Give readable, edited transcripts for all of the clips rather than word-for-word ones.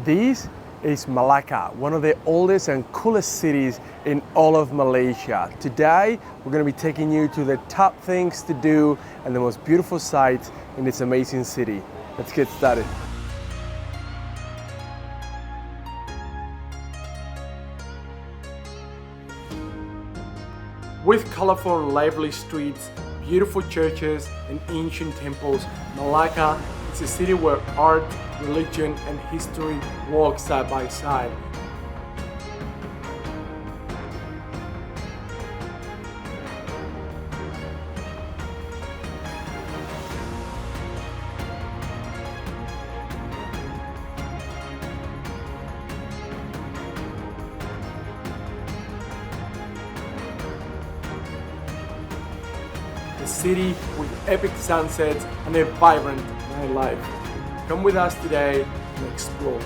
This is Malacca, one of the oldest and coolest cities in all of Malaysia. Today, we're going to be taking you to the top things to do and the most beautiful sights in this amazing city. Let's get started. With colorful and lively streets, beautiful churches, and ancient temples, Malacca is a city where art, religion, and history walk side by side. A city with epic sunsets and a vibrant nightlife. Come with us today and explore.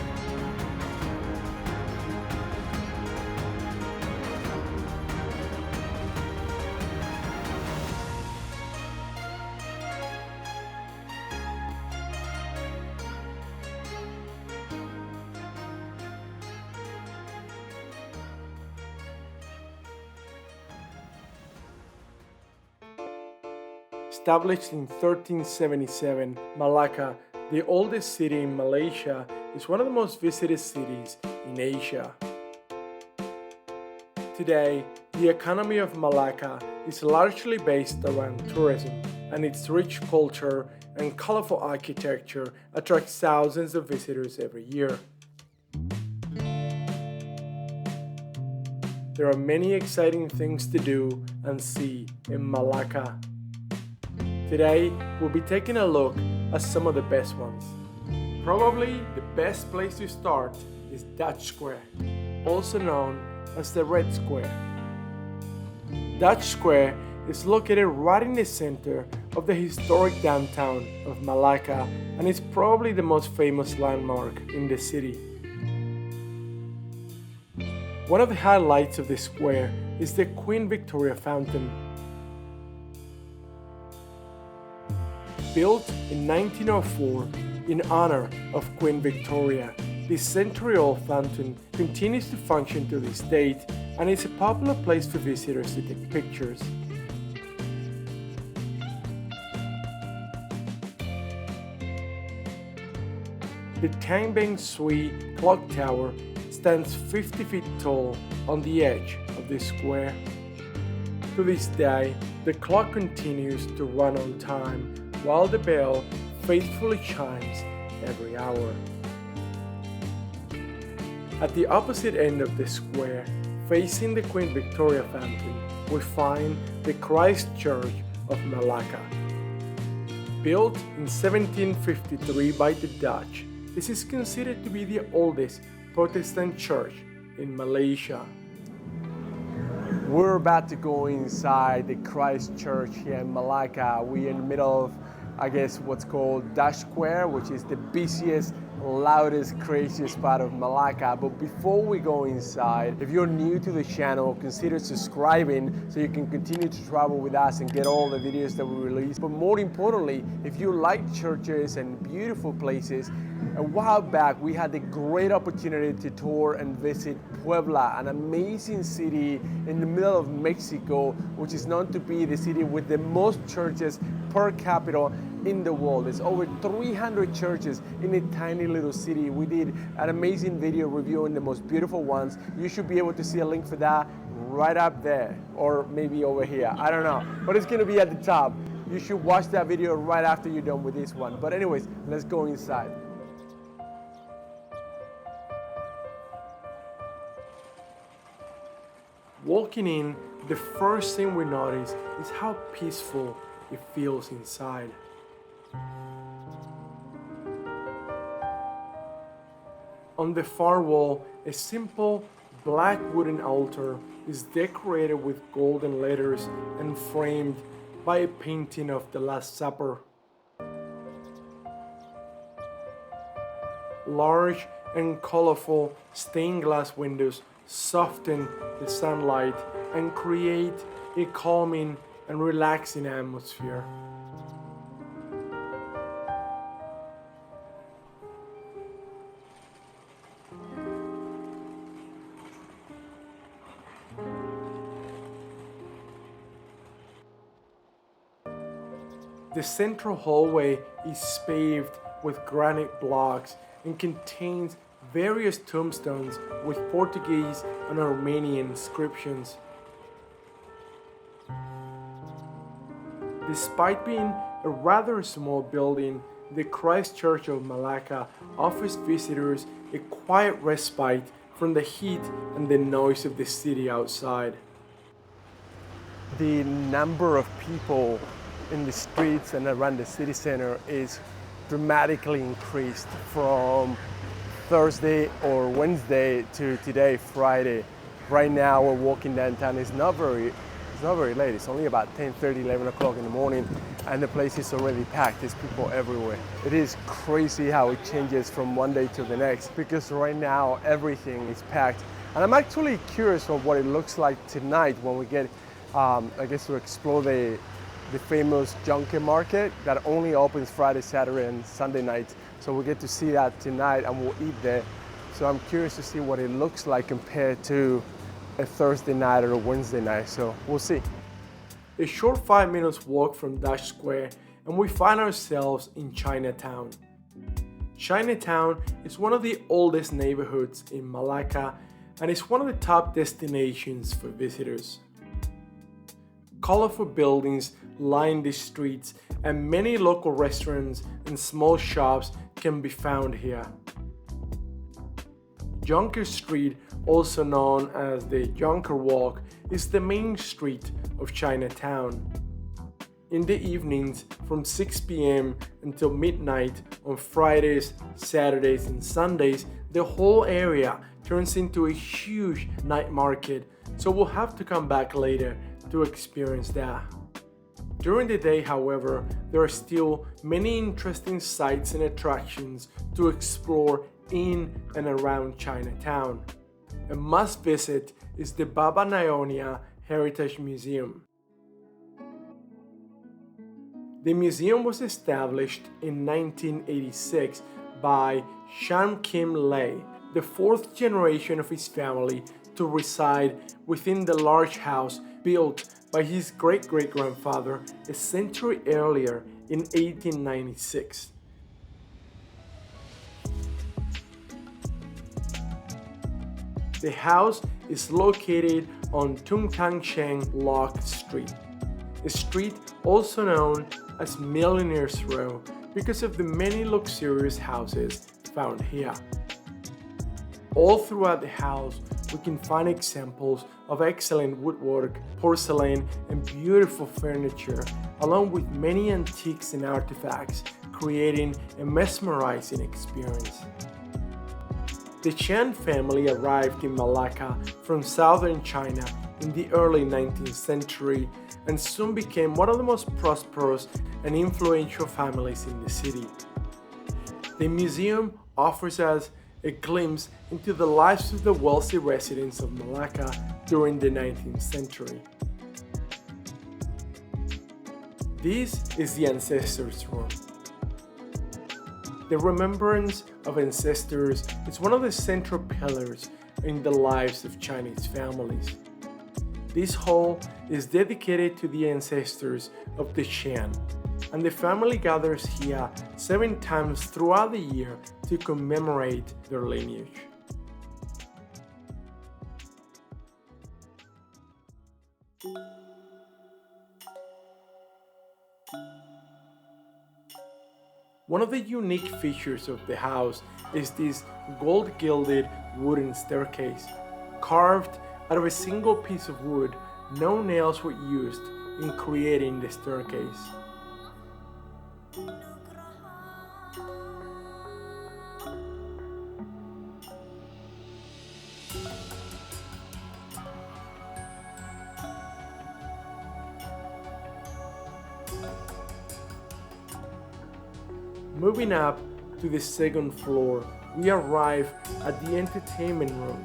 Established in 1377, Malacca, the oldest city in Malaysia, is one of the most visited cities in Asia. Today, the economy of Malacca is largely based around tourism, and its rich culture and colorful architecture attracts thousands of visitors every year. There are many exciting things to do and see in Malacca. Today, we'll be taking a look at some of the best ones. Probably the best place to start is Dutch Square, also known as the Red Square. Dutch Square is located right in the center of the historic downtown of Malacca and is probably the most famous landmark in the city. One of the highlights of the square is the Queen Victoria Fountain. Built in 1904 in honor of Queen Victoria, this century-old fountain continues to function to this date and is a popular place for visitors to take pictures. The Tang Beng Sui clock tower stands 50 feet tall on the edge of the square. To this day, the clock continues to run on time while the bell faithfully chimes every hour. At the opposite end of the square, facing the Queen Victoria Fountain, we find the Christ Church of Malacca. Built in 1753 by the Dutch, this is considered to be the oldest Protestant church in Malaysia. We're about to go inside the Christ Church here in Malacca. We're in the middle of, what's called Dutch Square, which is the busiest, loudest, craziest part of Malacca. But before we go inside, if you're new to the channel, consider subscribing so you can continue to travel with us and get all the videos that we release. But more importantly, if you like churches and beautiful places, a while back we had the great opportunity to tour and visit Puebla, an amazing city in the middle of Mexico, which is known to be the city with the most churches per capita in the world. There's over 300 churches in a tiny little city. We did an amazing video reviewing the most beautiful ones. You should be able to see a link for that right up there, or maybe over here, I don't know, but it's gonna be at the top. You should watch that video right after you're done with this one. But anyways, let's go inside. Walking in, the first thing we notice is how peaceful it feels inside. On the far wall, a simple black wooden altar is decorated with golden letters and framed by a painting of the Last Supper. Large and colorful stained glass windows soften the sunlight and create a calming and relaxing atmosphere. The central hallway is paved with granite blocks and contains various tombstones with Portuguese and Armenian inscriptions. Despite being a rather small building, the Christ Church of Malacca offers visitors a quiet respite from the heat and the noise of the city outside. The number of people in the streets and around the city center is dramatically increased from Thursday or Wednesday to today, Friday. Right now we're walking downtown. It's not very late. It's only about 10:30, 11 o'clock in the morning, and the place is already packed. There's people everywhere. It is crazy how it changes from one day to the next, because right now everything is packed. And I'm actually curious of what it looks like tonight when we get, I guess, to explore the famous junket market that only opens Friday, Saturday, and Sunday nights. So we'll get to see that tonight, and we'll eat there. So I'm curious to see what it looks like compared to a Thursday night or a Wednesday night. So we'll see. A short 5 minutes walk from Dash Square, and we find ourselves in Chinatown. Chinatown is one of the oldest neighborhoods in Malacca, and it's one of the top destinations for visitors. Colorful buildings line the streets, and many local restaurants and small shops can be found here. Junker Street, also known as the Junker Walk, is the main street of Chinatown. In the evenings from 6 p.m. until midnight on Fridays, Saturdays, and Sundays, the whole area turns into a huge night market, so we'll have to come back later to experience that. During the day, however, there are still many interesting sights and attractions to explore in and around Chinatown. A must visit is the Baba Nyonya Heritage Museum. The museum was established in 1986 by Sham Kim Lay, the fourth generation of his family to reside within the large house built by his great-great-grandfather a century earlier in 1896. The house is located on Tung Kang Cheng Lock Street, a street also known as Millionaire's Row because of the many luxurious houses found here. All throughout the house, we can find examples of excellent woodwork, porcelain, and beautiful furniture, along with many antiques and artifacts, creating a mesmerizing experience. The Chen family arrived in Malacca from southern China in the early 19th century and soon became one of the most prosperous and influential families in the city. The museum offers us a glimpse into the lives of the wealthy residents of Malacca during the 19th century. This is the Ancestors Room. The remembrance of ancestors is one of the central pillars in the lives of Chinese families. This hall is dedicated to the ancestors of the Chen, and the family gathers here 7 times throughout the year to commemorate their lineage. One of the unique features of the house is this gold-gilded wooden staircase. Carved out of a single piece of wood, no nails were used in creating the staircase. Moving up to the second floor, we arrive at the entertainment room.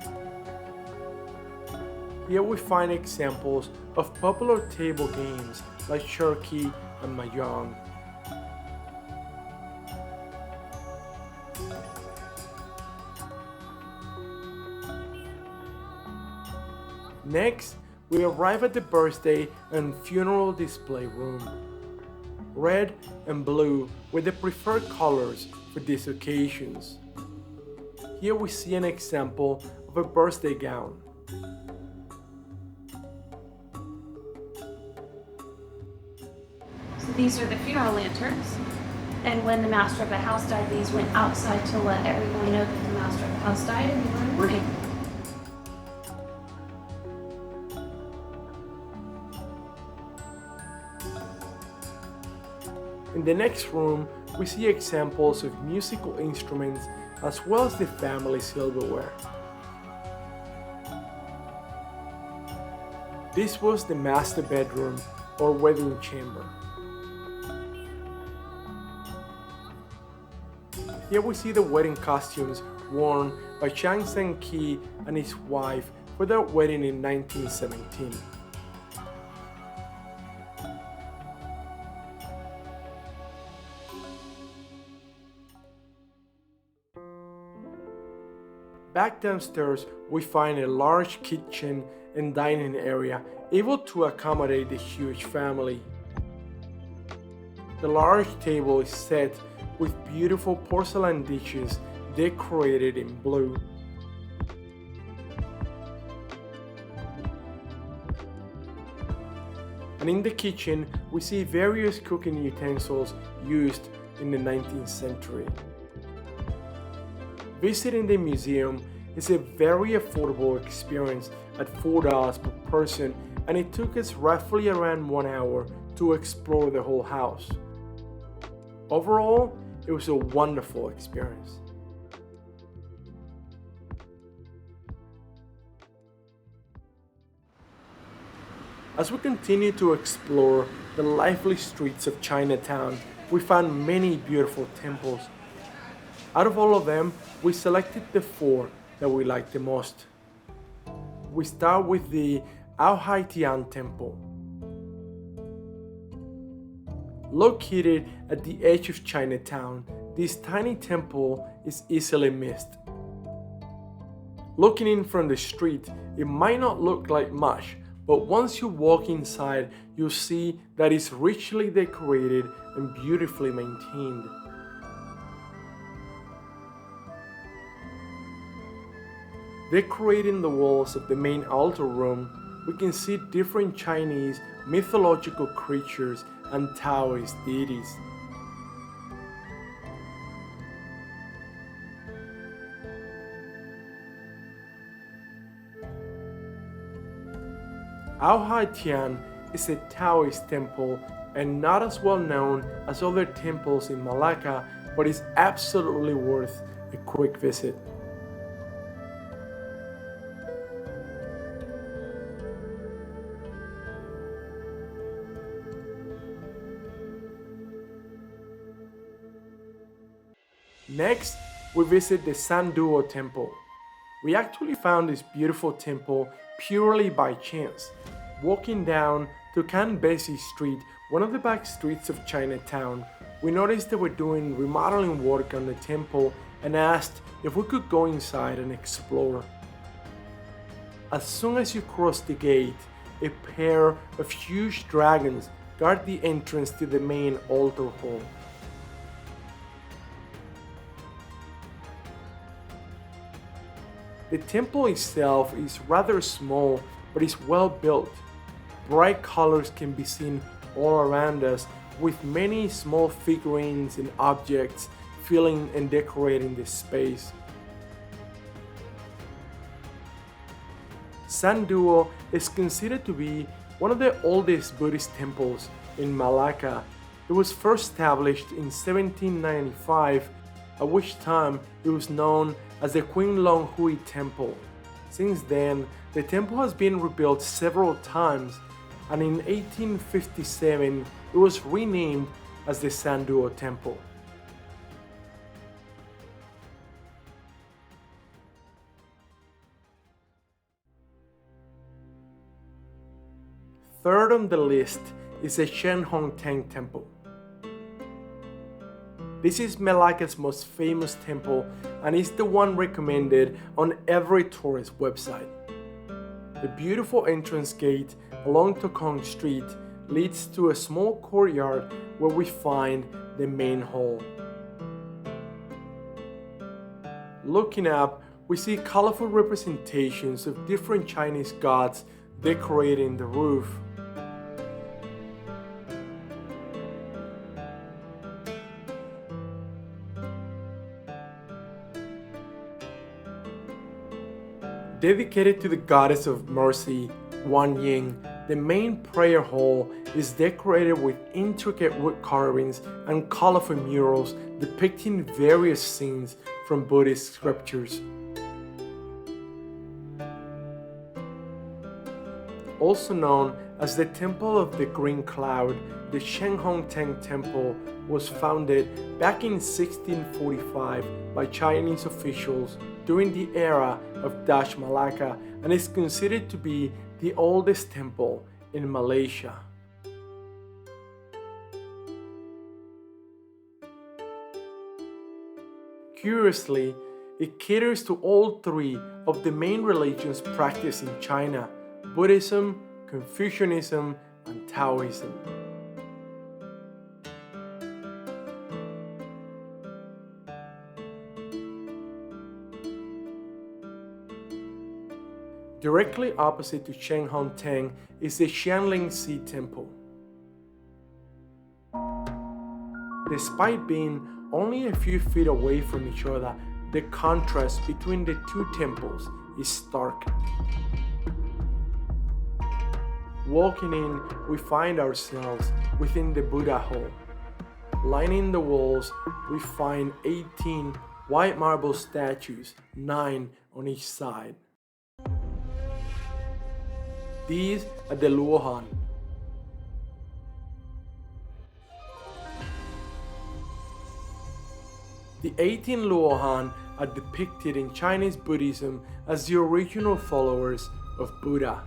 Here we find examples of popular table games like Cherki and Mahjong. Next, we arrive at the birthday and funeral display room. Red and blue were the preferred colors for these occasions. Here we see an example of a birthday gown. So these are the funeral lanterns. And when the master of the house died, these went outside to let everyone know that the master of the house died and they were in mourning. In the next room, we see examples of musical instruments as well as the family silverware. This was the master bedroom or wedding chamber. Here we see the wedding costumes worn by Chiang San-ki and his wife for their wedding in 1917. Back downstairs, we find a large kitchen and dining area able to accommodate the huge family. The large table is set with beautiful porcelain dishes decorated in blue. And in the kitchen, we see various cooking utensils used in the 19th century. Visiting the museum is a very affordable experience at $4 per person, and it took us roughly around 1 hour to explore the whole house. Overall, it was a wonderful experience. As we continue to explore the lively streets of Chinatown, we found many beautiful temples. Out of all of them, we selected the 4 that we liked the most. We start with the Ao Hai Tian Temple. Located at the edge of Chinatown, this tiny temple is easily missed. Looking in from the street, it might not look like much, but once you walk inside, you'll see that it's richly decorated and beautifully maintained. Decorating the walls of the main altar room, we can see different Chinese mythological creatures and Taoist deities. Ao Hai Tian is a Taoist temple and not as well known as other temples in Malacca, but is absolutely worth a quick visit. Next, we visit the Sanduo Temple. We actually found this beautiful temple purely by chance. Walking down to Kanbesi Street, one of the back streets of Chinatown, we noticed they were doing remodeling work on the temple and asked if we could go inside and explore. As soon as you cross the gate, a pair of huge dragons guard the entrance to the main altar hall. The temple itself is rather small, but is well built. Bright colors can be seen all around us, with many small figurines and objects filling and decorating this space. Sanduo is considered to be one of the oldest Buddhist temples in Malacca. It was first established in 1795, at which time it was known as the Queen Long Hui Temple. Since then, the temple has been rebuilt several times, and in 1857 it was renamed as the Sanduo Temple. Third on the list is the Shen Hong Teng Temple. This is Malacca's most famous temple and is the one recommended on every tourist website. The beautiful entrance gate along Tokong Street leads to a small courtyard where we find the main hall. Looking up, we see colorful representations of different Chinese gods decorating the roof. Dedicated to the goddess of mercy, Wan Ying, the main prayer hall is decorated with intricate wood carvings and colorful murals depicting various scenes from Buddhist scriptures. Also known as the Temple of the Green Cloud, the Shenhongteng Temple was founded back in 1645 by Chinese officials during the era of Dash Malacca and is considered to be the oldest temple in Malaysia. Curiously, it caters to all three of the main religions practiced in China: Buddhism, Confucianism, and Taoism. Directly opposite to Shenhongteng is the Xianling-Si Temple. Despite being only a few feet away from each other, the contrast between the two temples is stark. Walking in, we find ourselves within the Buddha Hall. Lining the walls, we find 18 white marble statues, 9 on each side. These are the Luohan. The 18 Luohan are depicted in Chinese Buddhism as the original followers of Buddha.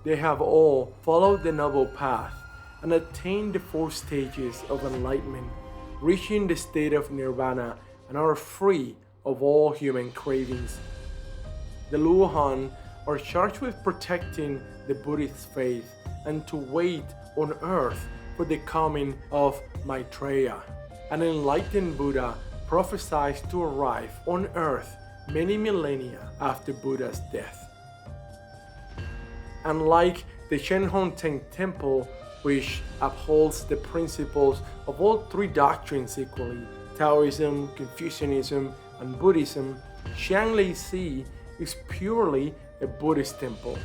They have all followed the Noble Path and attained the 4 stages of enlightenment, reaching the state of nirvana, and are free of all human cravings. The Luohan are charged with protecting the Buddhist faith and to wait on earth for the coming of Maitreya, an enlightened Buddha prophesied to arrive on earth many millennia after Buddha's death. Unlike the Shenhongteng Temple, which upholds the principles of all 3 doctrines equally, Taoism, Confucianism, and Buddhism, Xianling-Si is purely a Buddhist temple,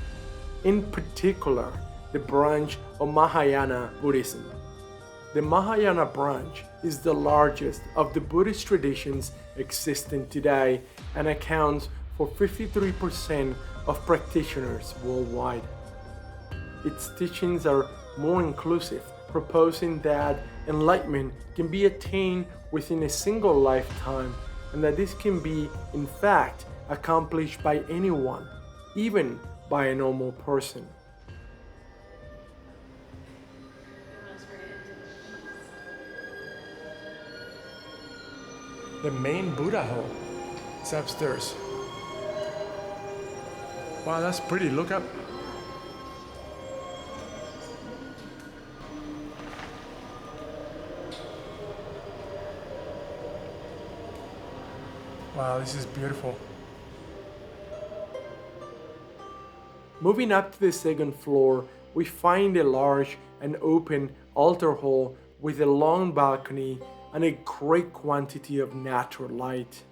in particular the branch of Mahayana Buddhism. The Mahayana branch is the largest of the Buddhist traditions existing today and accounts for 53% of practitioners worldwide. Its teachings are more inclusive, proposing that enlightenment can be attained within a single lifetime and that this can be, in fact, accomplished by anyone, even by a normal person. The main Buddha hall is upstairs. Wow, that's pretty. Look up. Wow, this is beautiful. Moving up to the second floor, we find a large and open altar hall with a long balcony and a great quantity of natural light.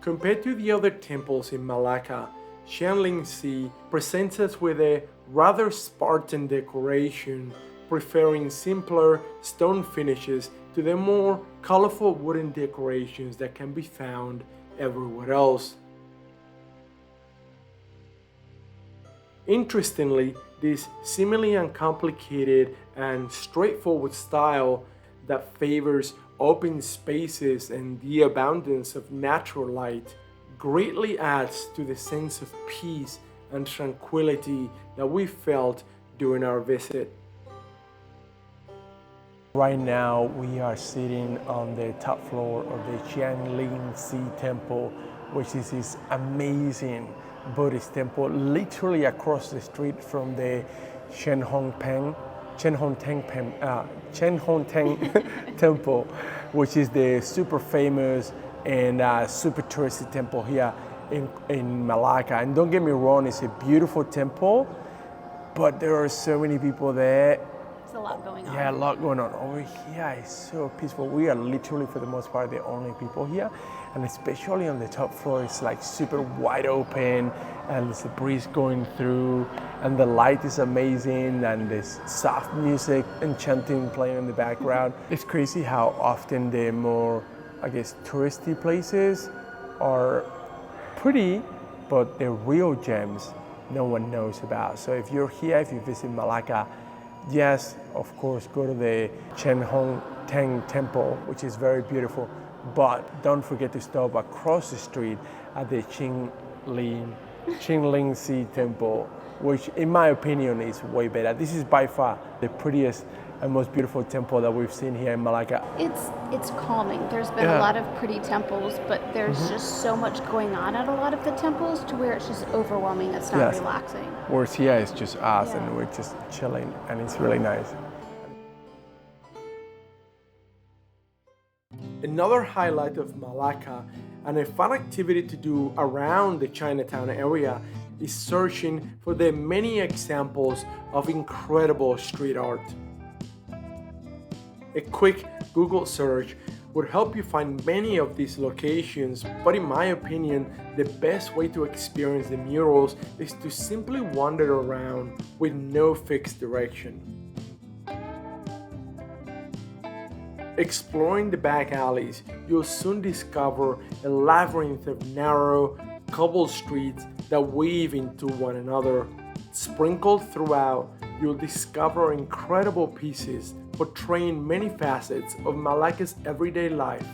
Compared to the other temples in Malacca, Xianling-Si presents us with a rather Spartan decoration, preferring simpler stone finishes to the more colorful wooden decorations that can be found everywhere else. Interestingly, this seemingly uncomplicated and straightforward style that favors open spaces and the abundance of natural light greatly adds to the sense of peace and tranquility that we felt during our visit. Right now, we are sitting on the top floor of the Xianling-Si Temple, which is this amazing Buddhist temple literally across the street from the Chen Hong Teng Temple, which is the super famous and super touristy temple here in Malacca. And don't get me wrong, it's a beautiful temple, but there are so many people there. It's a lot going on. Yeah, a lot going on. Over here is so peaceful. We are literally, for the most part, the only people here. And especially on the top floor, it's like super wide open and there's a breeze going through and the light is amazing and there's soft music and chanting playing in the background. It's crazy how often the more, I guess, touristy places are pretty, but the real gems no one knows about. So if you're here, if you visit Malacca, yes, of course, go to the Chen Hong Teng Temple, which is very beautiful, but don't forget to stop across the street at the Qingling Si Temple, which in my opinion is way better. This is by far the prettiest and most beautiful temple that we've seen here in Malacca. It's calming. There's been a lot of pretty temples, but there's just so much going on at a lot of the temples to where it's just overwhelming. It's not relaxing. Whereas here it's just us and we're just chilling and it's really nice. Another highlight of Malacca and a fun activity to do around the Chinatown area is searching for the many examples of incredible street art. A quick Google search would help you find many of these locations, but in my opinion, the best way to experience the murals is to simply wander around with no fixed direction. Exploring the back alleys, you'll soon discover a labyrinth of narrow, cobbled streets that weave into one another. Sprinkled throughout, you'll discover incredible pieces portraying many facets of Malacca's everyday life.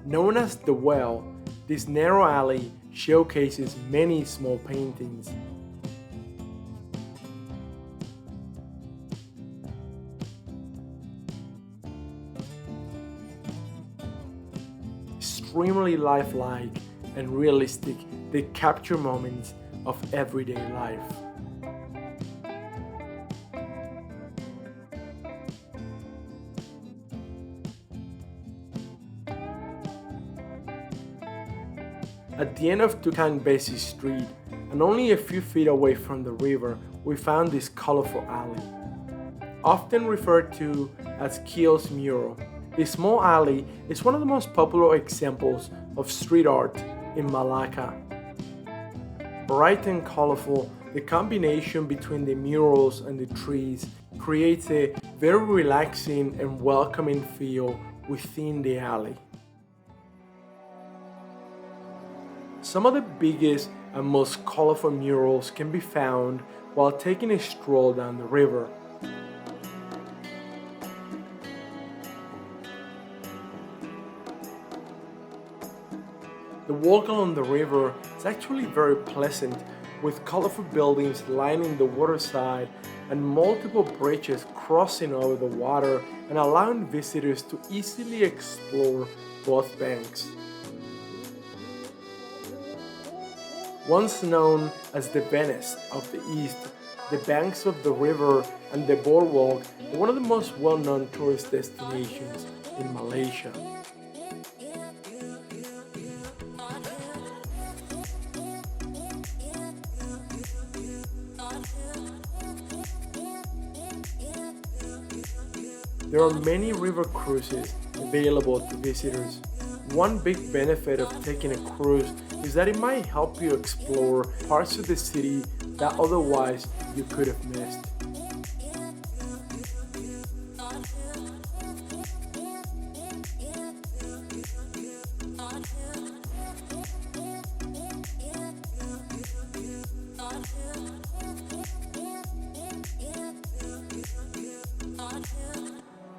Known as The Well, this narrow alley showcases many small paintings. Extremely lifelike and realistic, they capture moments of everyday life. At the end of Tukang Besi Street, and only a few feet away from the river, we found this colorful alley. Often referred to as Keogh's Mural, this small alley is one of the most popular examples of street art in Malacca. Bright and colorful, the combination between the murals and the trees creates a very relaxing and welcoming feel within the alley. Some of the biggest and most colorful murals can be found while taking a stroll down the river. The walk along the river is actually very pleasant, with colorful buildings lining the waterside and multiple bridges crossing over the water and allowing visitors to easily explore both banks. Once known as the Venice of the East, the banks of the river and the boardwalk are one of the most well-known tourist destinations in Malaysia. There are many river cruises available to visitors. One big benefit of taking a cruise is that it might help you explore parts of the city that otherwise you could have missed.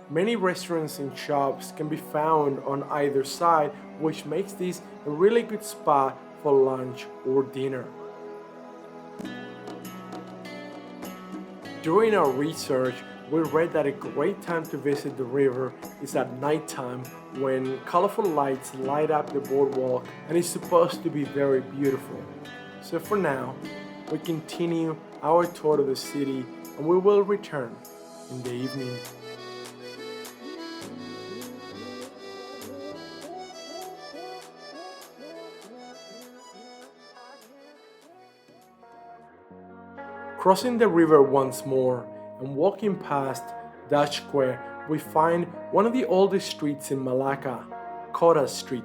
Many restaurants and shops can be found on either side, which makes this a really good spot for lunch or dinner. During our research, we read that a great time to visit the river is at nighttime when colorful lights light up the boardwalk and it's supposed to be very beautiful. So for now, we continue our tour of the city and we will return in the evening. Crossing the river once more and walking past Dash Square, we find one of the oldest streets in Malacca, Kota Street.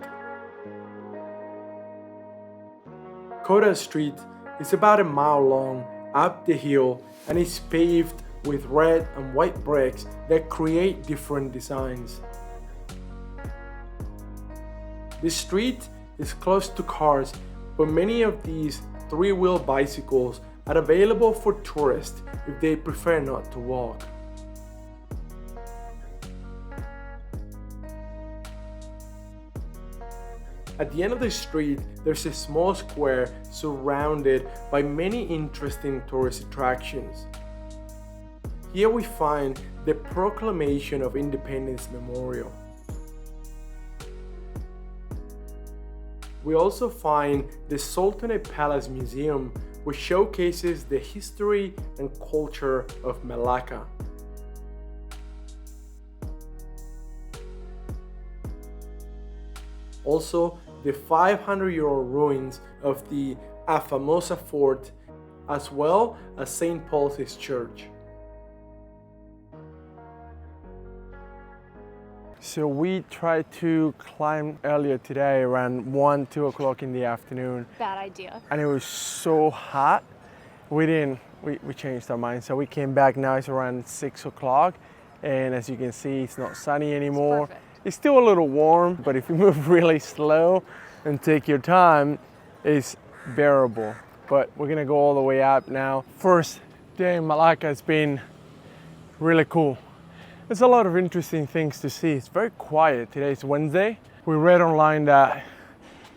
Kota Street is about a mile long up the hill and is paved with red and white bricks that create different designs. The street is close to cars, but many of these three-wheel bicycles are available for tourists if they prefer not to walk. At the end of the street, there's a small square surrounded by many interesting tourist attractions. Here we find the Proclamation of Independence Memorial. We also find the Sultanate Palace Museum, which showcases the history and culture of Malacca. Also, the 500-year-old ruins of the Afamosa Fort, as well as St. Paul's Church. So we tried to climb earlier today around 2 o'clock in the afternoon. Bad idea. And it was so hot. We changed our mind. So we came back now, it's around 6 o'clock. And as you can see, it's not sunny anymore. It's still a little warm, but if you move really slow and take your time, it's bearable. But we're gonna go all the way up now. First day in Malacca has been really cool. There's a lot of interesting things to see. It's very quiet. Today is Wednesday. We read online that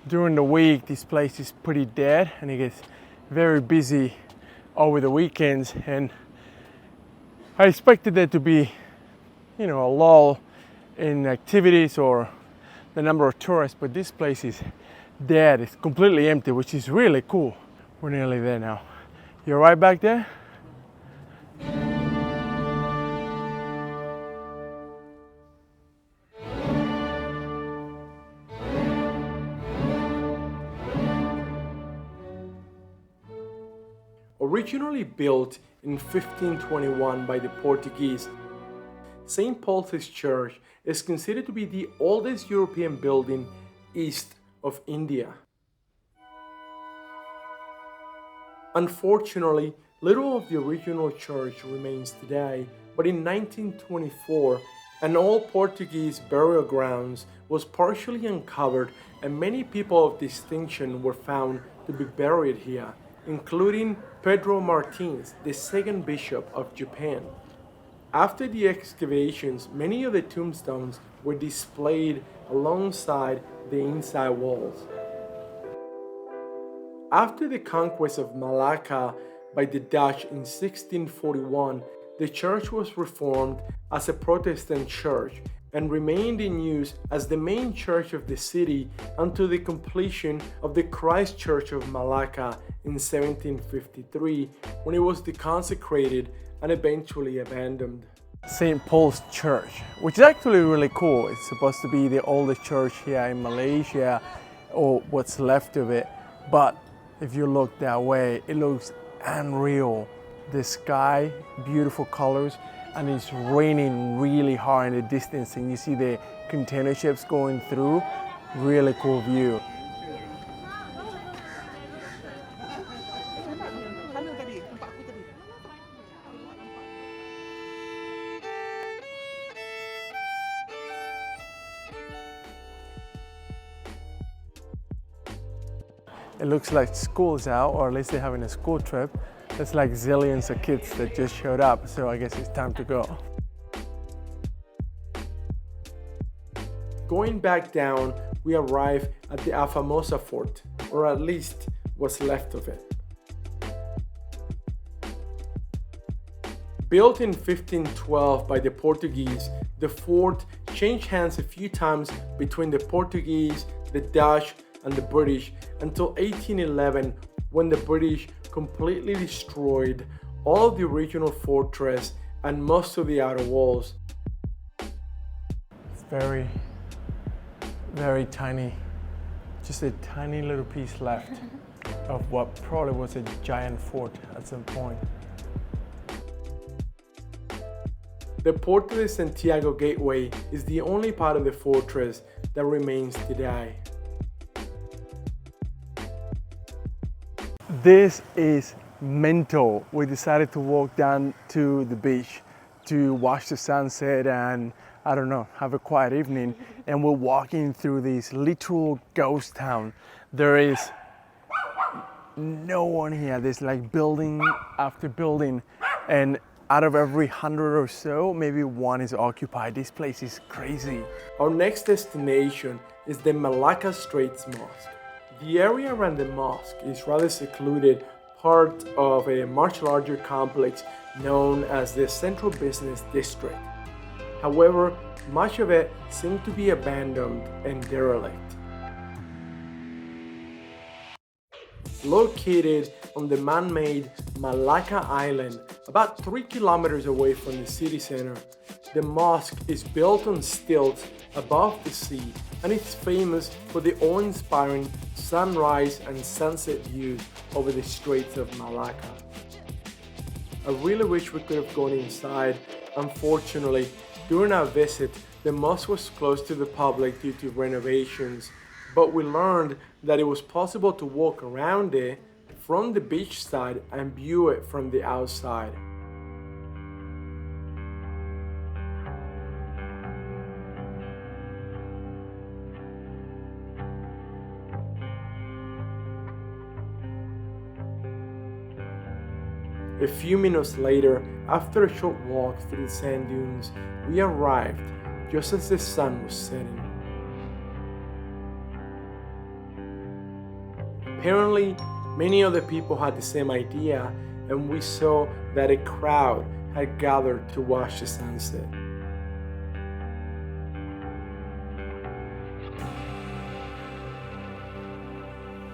during the week this place is pretty dead and it gets very busy over the weekends, and I expected there to be, a lull in activities or the number of tourists, but this place is dead. It's completely empty, which is really cool. We're nearly there now. You're right back there? Originally built in 1521 by the Portuguese, St. Paul's Church is considered to be the oldest European building east of India. Unfortunately, little of the original church remains today, but in 1924, an old Portuguese burial grounds was partially uncovered and many people of distinction were found to be buried here, including Pedro Martins, the second bishop of Japan. After the excavations, many of the tombstones were displayed alongside the inside walls. After the conquest of Malacca by the Dutch in 1641, the church was reformed as a Protestant church and remained in use as the main church of the city until the completion of the Christ Church of Malacca in 1753, when it was deconsecrated and eventually abandoned. St. Paul's Church, which is actually really cool. It's supposed to be the oldest church here in Malaysia, or what's left of it. But if you look that way, it looks unreal. The sky, beautiful colors, and it's raining really hard in the distance, and you see the container ships going through. Really cool view. It looks like school's out, or at least they're having a school trip. There's like zillions of kids that just showed up, so I guess it's time to go. Going back down, we arrive at the Afamosa Fort, or at least what's left of it. Built in 1512 by the Portuguese, the fort changed hands a few times between the Portuguese, the Dutch, and the British until 1811, when the British completely destroyed all of the original fortress and most of the outer walls. It's very, very tiny. Just a tiny little piece left of what probably was a giant fort at some point. The Puerta de Santiago Gateway is the only part of the fortress that remains today. This is mental. We decided to walk down to the beach to watch the sunset and, I don't know, have a quiet evening. And we're walking through this literal ghost town. There is no one here. There's like building after building, and out of every 100 or so, maybe one is occupied. This place is crazy. Our next destination is the Malacca Straits Mosque. The area around the mosque is rather secluded, part of a much larger complex known as the Central Business District. However, much of it seemed to be abandoned and derelict. Located on the man-made Malacca Island, about 3 kilometers away from the city center, the mosque is built on stilts above the sea, and it's famous for the awe-inspiring sunrise and sunset views over the Straits of Malacca. I really wish we could have gone inside. Unfortunately, during our visit, the mosque was closed to the public due to renovations, but we learned that it was possible to walk around it from the beach side and view it from the outside. A few minutes later, after a short walk through the sand dunes, we arrived just as the sun was setting. Apparently, many other people had the same idea, and we saw that a crowd had gathered to watch the sunset.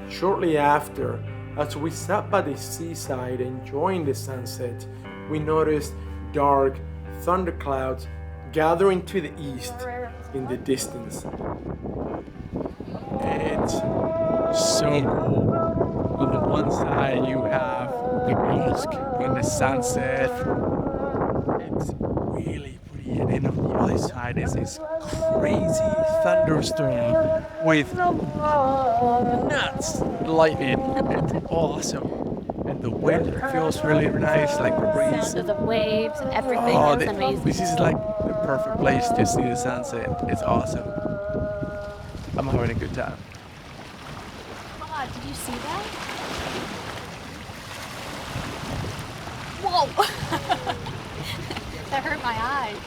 Shortly after, as we sat by the seaside enjoying the sunset, we noticed dark thunderclouds gathering to the east in the distance. It's so cool. On the one side you have the mosque and the sunset. It's really pretty, and then on the other side is this crazy thunderstorm with nuts lightning. It's awesome. And the wind feels really nice, like the breeze. So the waves and everything Oh, is amazing. this is like the perfect place to see the sunset. It's awesome. I'm having a good time. God, did you see that? Whoa! That hurt my eyes.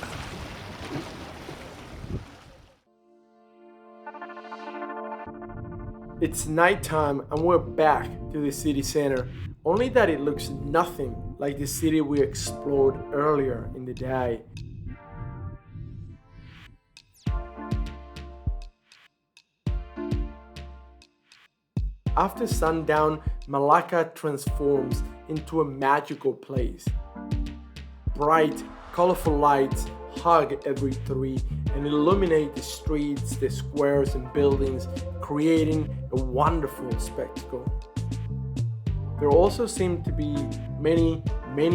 It's nighttime and we're back to the city center, only that it looks nothing like the city we explored earlier in the day. After sundown, Malacca transforms into a magical place. Bright, colorful lights hug every tree and illuminate the streets, the squares and buildings, creating a wonderful spectacle. There also seem to be many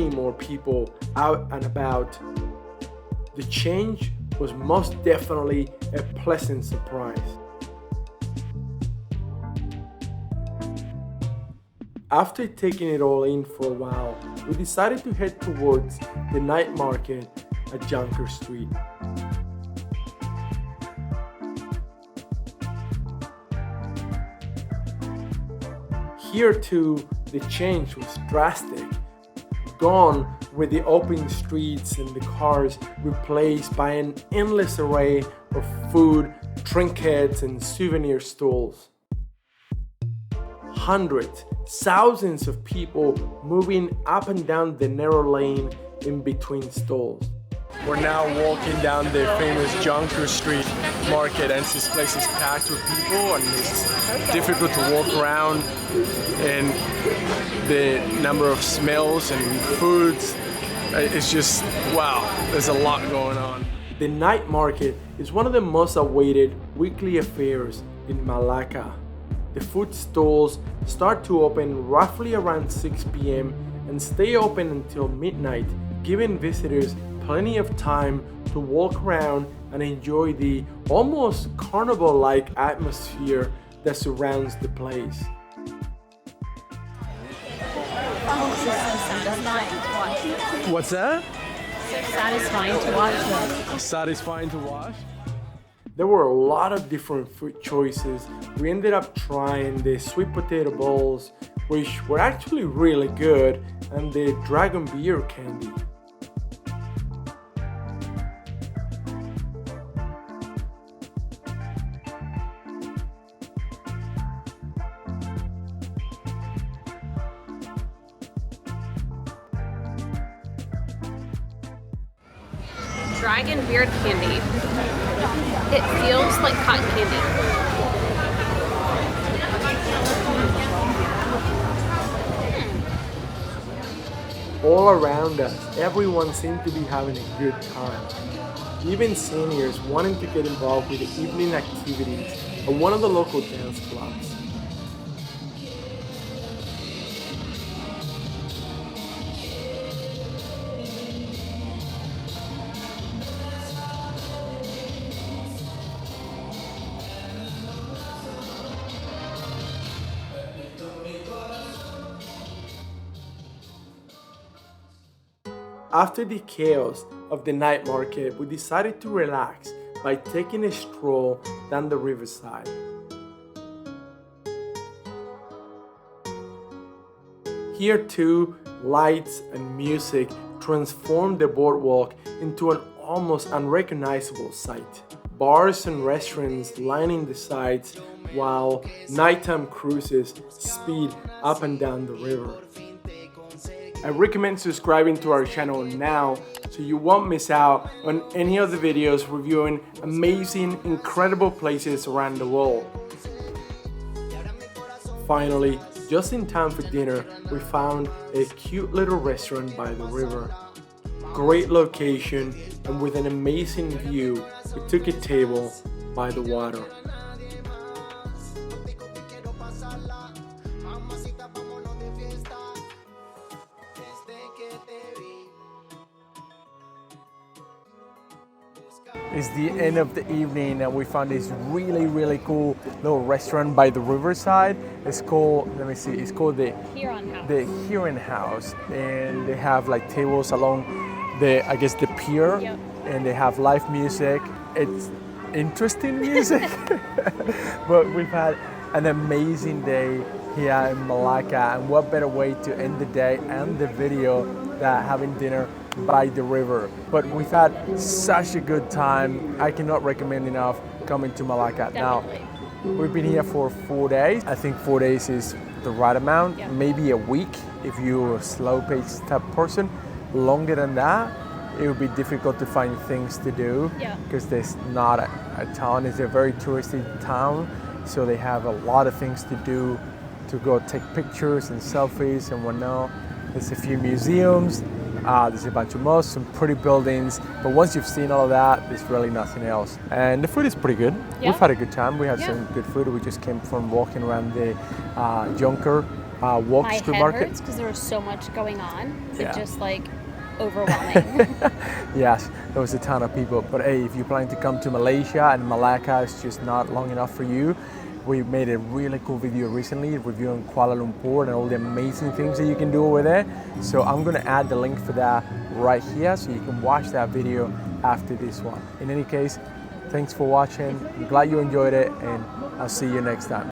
more people out and about. The change was most definitely a pleasant surprise. After taking it all in for a while, we decided to head towards the night market at Junker Street. Here too, the change was drastic. Gone were the open streets and the cars, replaced by an endless array of food, trinkets and souvenir stalls. Hundreds, thousands of people moving up and down the narrow lane in between stalls. We're now walking down the famous Jonker Street market, and this place is packed with people and it's difficult to walk around, and the number of smells and foods, it's just, wow, there's a lot going on. The night market is one of the most awaited weekly affairs in Malacca. The food stalls start to open roughly around 6 p.m. and stay open until midnight, giving visitors plenty of time to walk around and enjoy the almost carnival-like atmosphere that surrounds the place. What's that? Satisfying to watch. Satisfying to watch. There were a lot of different food choices. We ended up trying the sweet potato bowls, which were actually really good, and the dragon beer candy. Dragon beard candy. It feels like cotton candy. All around us, everyone seemed to be having a good time. Even seniors wanting to get involved with the evening activities at one of the local dance clubs. After the chaos of the night market, we decided to relax by taking a stroll down the riverside. Here too, lights and music transformed the boardwalk into an almost unrecognizable sight. Bars and restaurants lining the sides while nighttime cruises speed up and down the river. I recommend subscribing to our channel now so you won't miss out on any of the videos reviewing amazing, incredible places around the world. Finally, just in time for dinner, we found a cute little restaurant by the river. Great location, and with an amazing view, we took a table by the water. It's the end of the evening and we found this really cool little restaurant by the riverside. It's called, let me see, it's called the Heron House, and they have like tables along the, I guess, the pier. Yep. And they have live music. It's interesting music, but we've had an amazing day here in Malacca, and what better way to end the day and the video than having dinner by the river. But we've had such a good time. I cannot recommend enough coming to Malacca. Definitely. Now, we've been here for 4 days. I think 4 days is the right amount. Yeah. Maybe a week if you're a slow paced type person. Longer than that, it would be difficult to find things to do because there's not a town. It's a very touristy town, so they have a lot of things to do, to go take pictures and selfies and whatnot. There's a few museums, there's a bunch of mosques, some pretty buildings, but once you've seen all of that, there's really nothing else. And the food is pretty good. Yeah. We've had a good time. We had some good food. We just came from walking around the Jonker Walk My Street head Market. hurts because there was so much going on. Yeah. It just like overwhelming. Yes, there was a ton of people. But hey, if you're planning to come to Malaysia and Malacca is just not long enough for you, we made a really cool video recently reviewing Kuala Lumpur and all the amazing things that you can do over there. So I'm gonna add the link for that right here so you can watch that video after this one. In any case, thanks for watching. I'm glad you enjoyed it, and I'll see you next time.